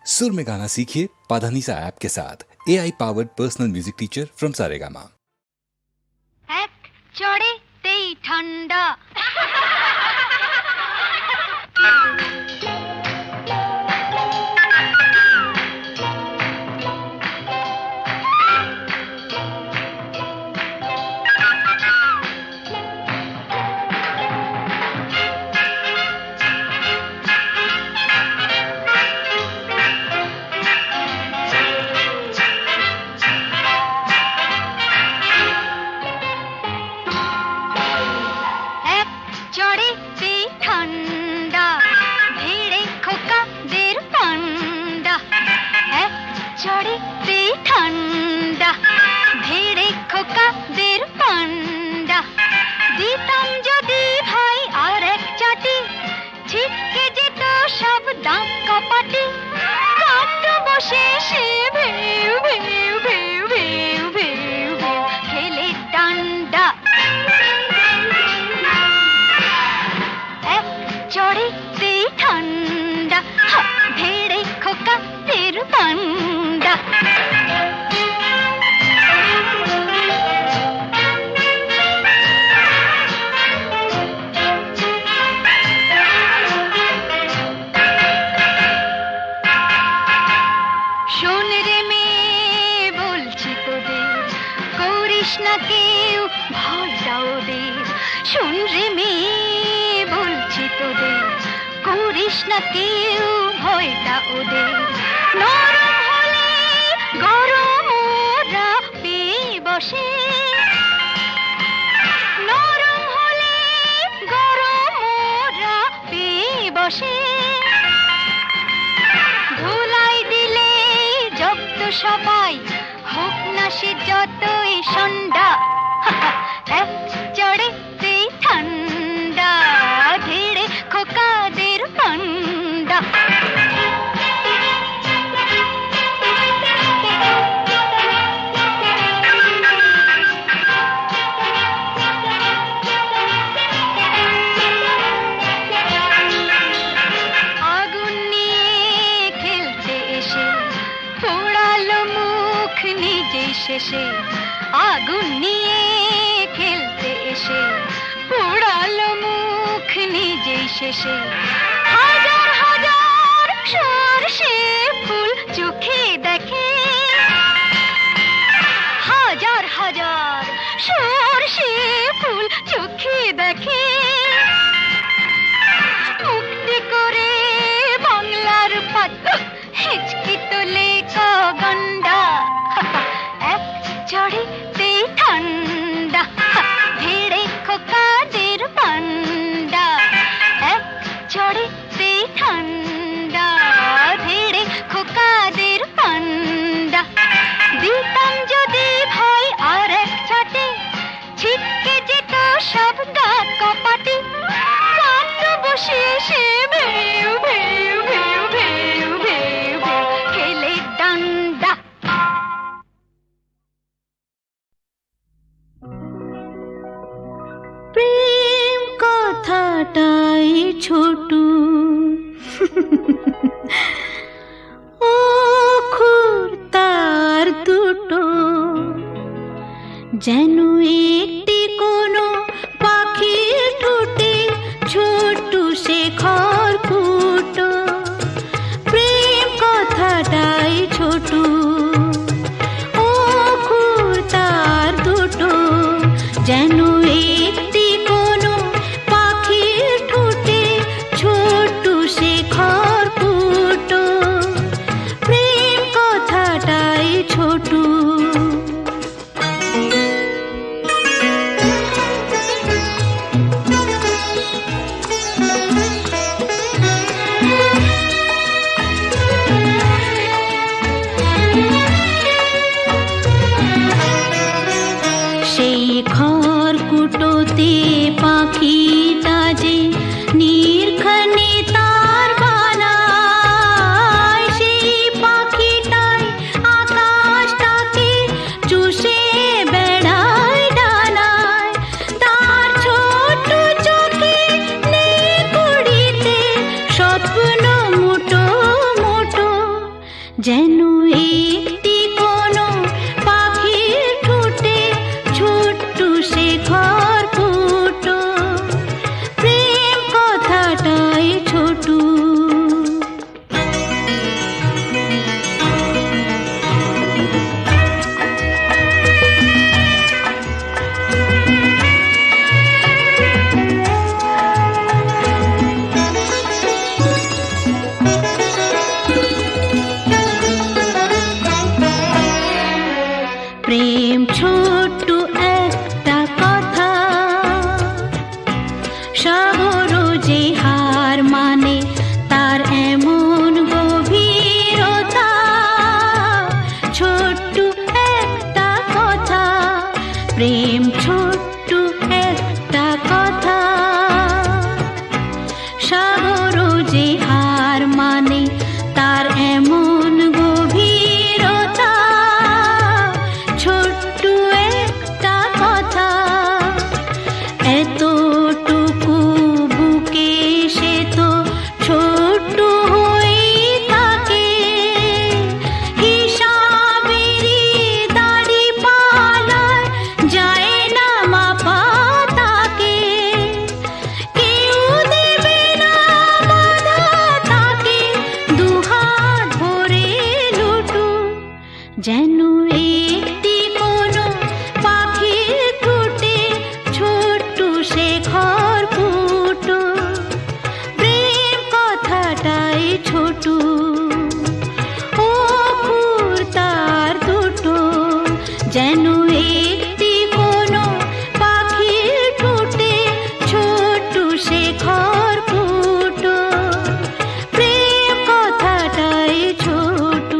सुर में गाना सीखिए पाधानीसा ऐप के साथ। AI powered personal music teacher from Saregama. এক চড়েতেই ঠান্ডা দিতাম যদি ভাই আর এক চাটি ছিটকে যেত সব দাঁত কপাটি কাটতো বসে সে ভেউ ভেউ ভেউ ভেউ ভেউ ভেউ খেলে ডান্ডা এক চড়েতেই ঠান্ডা ভেড়ে খোকা তের পান্ডা না কেউ ভয়টা ওদের শোন রে মেয়ে বলছি তোদের করিস না কেউ ভয়টা ওদের নরম হলে গরম ওরা পেয়ে বসে নরম হলে গরম ওরা পেয়ে বসে ধুলাই দিলে জব্দ সবাই হোক না সে যতই সন্ধ্যা এক চড়েতেই ঠান্ডা ধীরে খোকাদের পান্ডা আগুন নিয়ে খেলতে এসে পোড়ালো মুখ নিজেই শেষে আগুন নিয়ে খেলতে এসে পোড়ালো মুখ নিজেই শেষে হাজার হাজার সরষে ফুল চোখে দেখে হাজার হাজার সরষে ফুল চোখে দেখে মুক্তি করে বাংলার পাত হিচকি তোলে গন্ডা এক চড়েতেই ঠান্ডা ভেড়ে খোকাদের পান্ডা এক চড়েতেই ঠান্ডা ভেড়ে খোকাদের পান্ডা দিতাম যদি ভাই আর এক চাটে ছিটকে যেত সব দাঁত কপাটি কাটতো বসে সে ভেউ ভেউ ভেউ ভেউ ভেউ ভেউ খেলে ডান্ডা প্রেম কথাটাই ছোট অক্ষর তার দুটো যেন একটি কোনো পাখির ঠোঁটে ছোট সে খড়কুটো প্রেম কথাটাই ছোট অক্ষর তার দুটো যেন একটি কোনো পাখির ঠোঁটে ছোট সে খড়কুটো প্রেম কথাটাই ছোট যেন একটি কোনো পাখির ঠোঁটে ছোট্ট শেখর ফুটো, প্রেম কথাটাই ছোট। প্রেম ছোট্ট একটা কথা, সাগর যে হার মানে তার এমন গভীরতা। ছোট্ট একটা কথা, প্রেম ছোট্ট একটা কথা, সাগর যে হার মানে তার এমন গভীরতা। ছোট্ট একটা কথা, এতটুকু বুকে সে তো ছোট্ট হয়েই থাকে। হিসাবেরই দাড়ি পালায় যায় না মাপা তাকে। কেউ দেবে না বাধা তাকে, দুহাত ভরে লুটু। যেন একটি কোনো পাখির ঠোঁটে ছোট্ট শেখর ফুটো, প্রেম কথাটাই ছোট। ও ফুল তার দুটো, যেন একটি কোনো পাখির ঠোঁটে ছোট্ট শেখর ফুটো, প্রেম কথাটাই ছোট।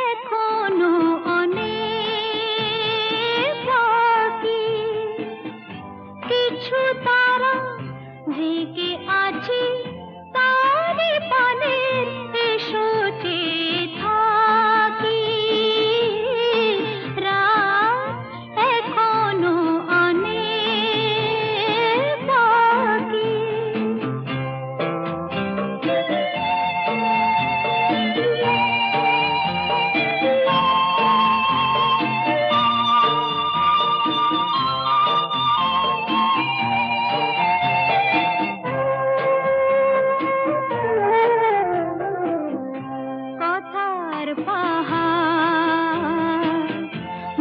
এখনো অনেক বাকি, কিছু তারা জেগে আছে তারে পানের এসো চেয়ে থাকি। রাত এখনো অনেক বাকি। কথার পাহাড়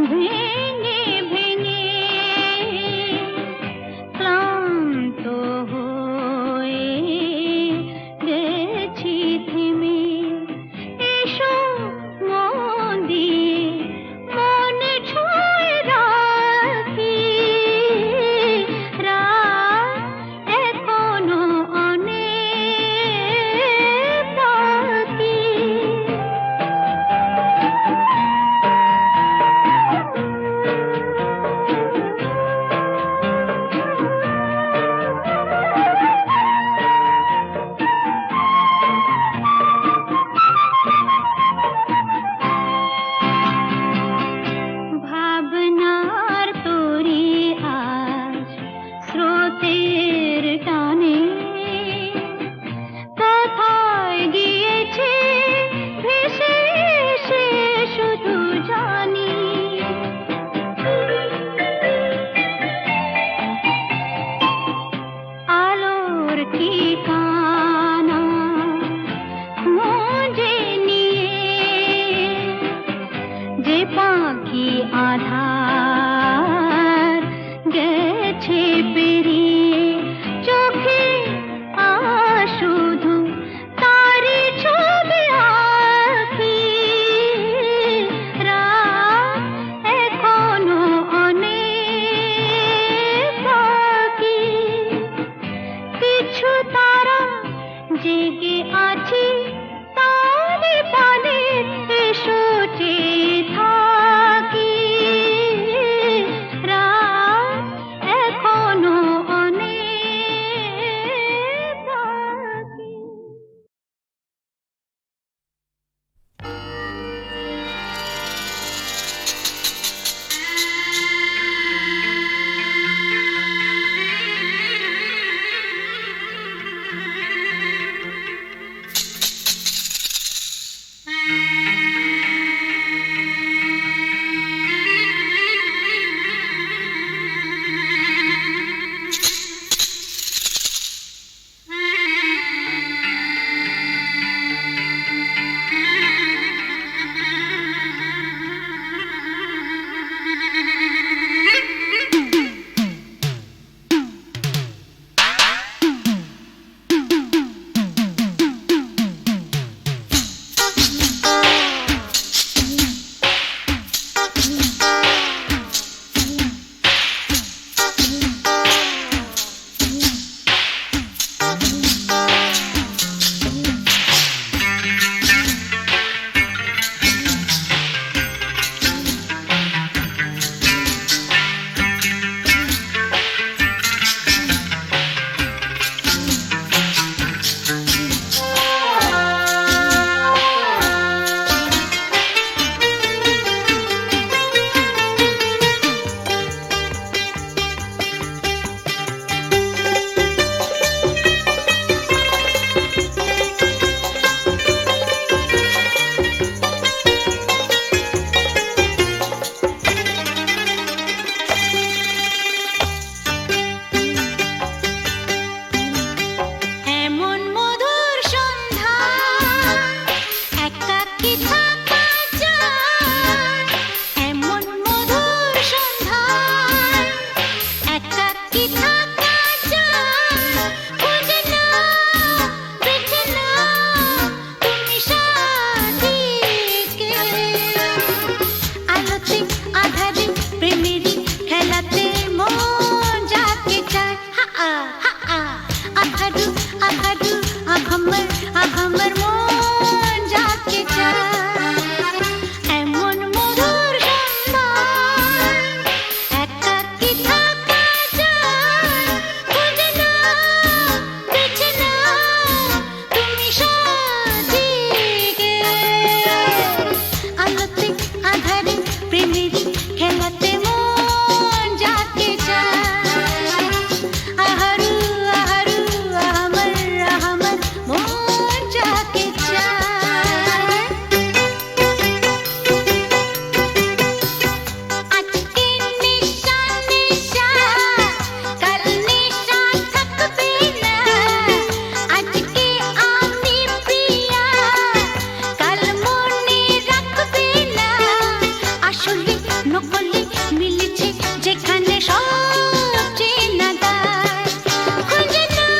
ভেঙে ভেঙে ক্লান্ত হয়ে গেছি থেমে। এসো মন দিয়ে মনে ছুঁয়ে রাখি। রাত এখনো অনেক বাকি। ভাবনার তরি আজ স্রোতের টানে কোথায় গিয়েছে ভেসে এসে শুধু জানি। আলোর ঠিকানা খুঁজে নিয়ে যে পাখি আধার গেছে পেরিয়ে, চোখে শুধু তারি ছবি আঁকি। রাত এখনো অনেক বাকি। একাকী থাকা যায়, খুঁজে নাও, বেছে নাও তুমি সাথীকে। আলোতে আঁধারে প্রেমেরই খেলাতে মন যাকে চায়, হা হা আহারু আহারু আহামর মন যাকে চায়। এমন মধুর সন্ধান একাকী থাকা যায়, খুঁজে নাও, বেছে নাও তুমি সাথীকে। আলোতে আঁধারে প্রেমেরই খেলাতে মন যাকে চায়, আহারু আহারু আহামর মন যাকে চায়। আজকে নিশা নিশা, কাল নিশা থাকবে না। আজকে আমি প্রিয়া, কাল মনে রাখবে না। আসলে নকলে মিলেছে যেখানে সব চেনা দায়। খুঁজে নাও,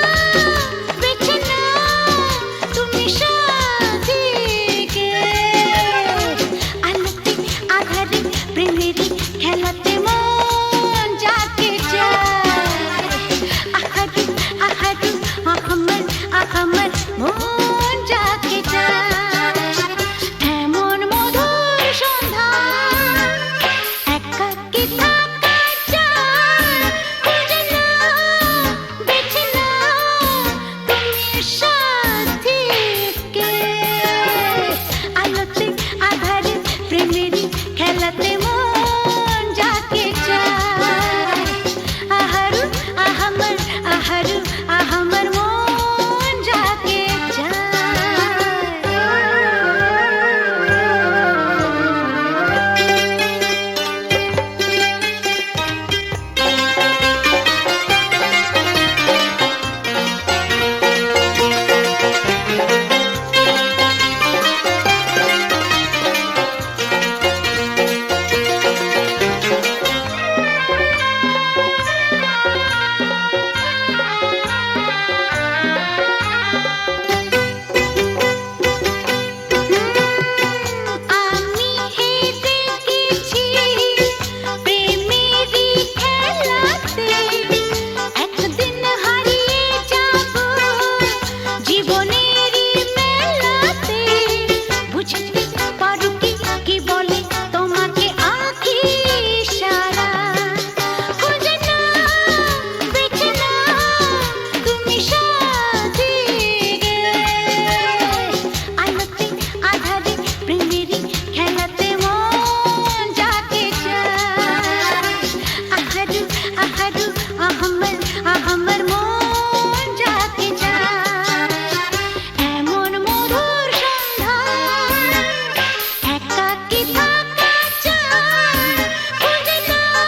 বেছে নাও তুমি সাথীকে। আলোতে আঁধারে প্রেমেরই খেলাতে মন যাকে চায়, আহারু আহারু আহামর মন যাকে চায়। এমন মধুর সন্ধান একাকী থাকা যায়, খুঁজে নাও, বেছে নাও তুমি সাথীকে। আলোতে আঁধারে প্রেমেরই খেলাতে মন যাকে চায়, আহারু আহামর মন যাকে আমি হেরে গেছি প্রেমেরই খেলাতে। একদিন হারিয়ে যাব জীবনেরই মেলাতে। বুঝতে পারো কি বলে তোমাকে আঁখি ইশারা। খুঁজে নাও, বেছে নাও তুমি সাথীকে। আলোতে আঁধারে প্রেমেরই খেলাতে মন যাকে চায়, আহারু আহারু আহামর মন যাকে চায়। এমন মধুর সন্ধান একাকী থাকা যায়, খুঁজে নাও,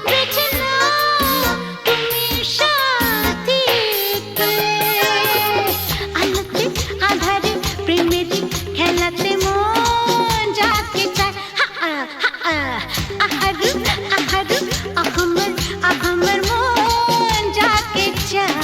বেছে নাও তুমি সাথীকে। আলোতে আঁধারে প্রেমেরই খেলাতে মন যাকে চায়, আহারু আহারু আহামর মন যাকে চায়।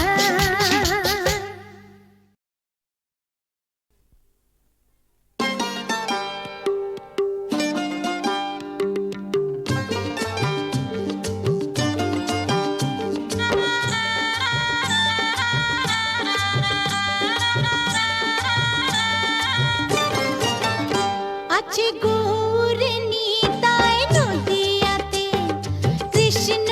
আছে গৌর নিতাই নদিয়াতে, কৃষ্ণ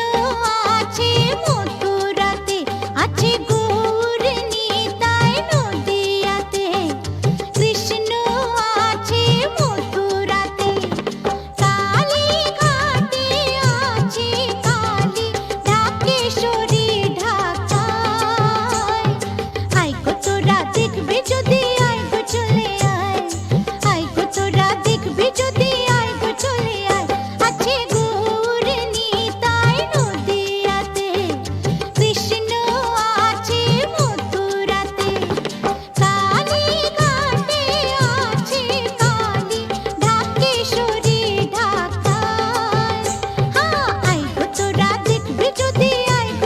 আছে মথুরাতে। আছে গৌর নিতাই নদিয়াতে, কৃষ্ণ আছে মথুরাতে। কালী ঘাটে আছে কালী, ঢাকেশ্বরী ঢাকায়। আই গো তোরা দেখবে যদি, আই গো চলে আয়। আই গো তোরা দেখবে যদি, আই গো চলে আয়। আছে গৌর নিতাই নদিয়াতে, কৃষ্ণ আছে মথুরাতে। কালী ঘাটে আছে কালী, ঢাকেশ্বরী ঢাকায়। আই গো তোরা দেখবে যদি, আই গো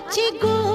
আছে গো